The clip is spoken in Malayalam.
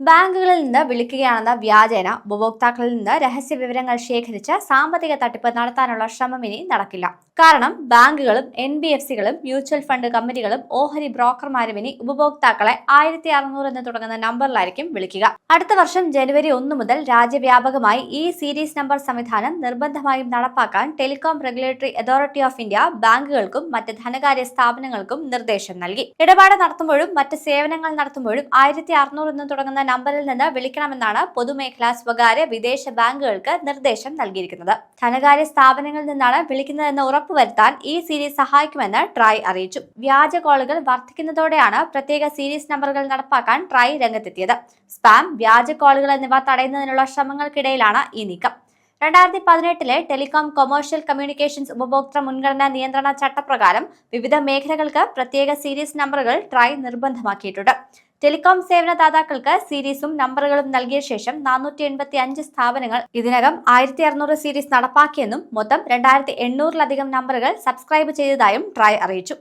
ബാങ്കുകളിൽ നിന്ന് വിളിക്കുകയാണെന്ന വ്യാജേന ഉപഭോക്താക്കളിൽ നിന്ന് രഹസ്യ വിവരങ്ങൾ ശേഖരിച്ച് സാമ്പത്തിക തട്ടിപ്പ് നടത്താനുള്ള ശ്രമം ഇനി നടക്കില്ല. കാരണം ബാങ്കുകളും NBFCകളും മ്യൂച്വൽ ഫണ്ട് കമ്പനികളും ഓഹരി ബ്രോക്കർമാരും ഇനി ഉപഭോക്താക്കളെ 1600 എന്ന് തുടങ്ങുന്ന നമ്പറിലായിരിക്കും വിളിക്കുക. അടുത്ത വർഷം ജനുവരി 1 മുതൽ രാജ്യവ്യാപകമായി ഈ സീരീസ് നമ്പർ സംവിധാനം നിർബന്ധമായും നടപ്പാക്കാൻ telecom regulatory authority of India ബാങ്കുകൾക്കും മറ്റ് ധനകാര്യ സ്ഥാപനങ്ങൾക്കും നിർദ്ദേശം നൽകി. ഇടപാട് നടത്തുമ്പോഴും മറ്റ് സേവനങ്ങൾ നടത്തുമ്പോഴും 1600 എന്ന് തുടങ്ങുന്ന നമ്പറിൽ നിന്ന് വിളിക്കണമെന്നാണ് പൊതുമേഖലാ സ്വകാര്യ വിദേശ ബാങ്കുകൾക്ക് നിർദ്ദേശം നൽകിയിരിക്കുന്നത്. ധനകാര്യ സ്ഥാപനങ്ങളിൽ നിന്നാണ് വിളിക്കുന്നതെന്ന് ഉറപ്പുവരുത്താൻ ഈ സീരീസ് സഹായിക്കുമെന്ന് ട്രായ് അറിയിച്ചു. വ്യാജ കോളുകൾ വർദ്ധിക്കുന്നതോടെയാണ് പ്രത്യേക സീരീസ് നമ്പറുകൾ നടപ്പാക്കാൻ ട്രായ് രംഗത്തെത്തിയത്. സ്പാം, വ്യാജ കോളുകൾ എന്നിവ തടയുന്നതിനുള്ള ശ്രമങ്ങൾക്കിടയിലാണ് ഈ നീക്കം. 2018 ടെലികോം കൊമേഴ്ഷ്യൽ കമ്മ്യൂണിക്കേഷൻസ് ഉപഭോക്തൃ മുൻഗണനാ നിയന്ത്രണ ചട്ടപ്രകാരം വിവിധ മേഖലകൾക്ക് പ്രത്യേക സീരീസ് നമ്പറുകൾ ട്രായ് നിർബന്ധമാക്കിയിട്ടുണ്ട്. ടെലികോം സേവനദാതാക്കൾക്ക് സീരീസും നമ്പറുകളും നൽകിയ ശേഷം 485 സ്ഥാപനങ്ങൾ ഇതിനകം 1600 സീരീസ് നടപ്പാക്കിയെന്നും മൊത്തം 2800-ലധികം നമ്പറുകൾ സബ്സ്ക്രൈബ് ചെയ്തതായും ട്രായ് അറിയിച്ചു.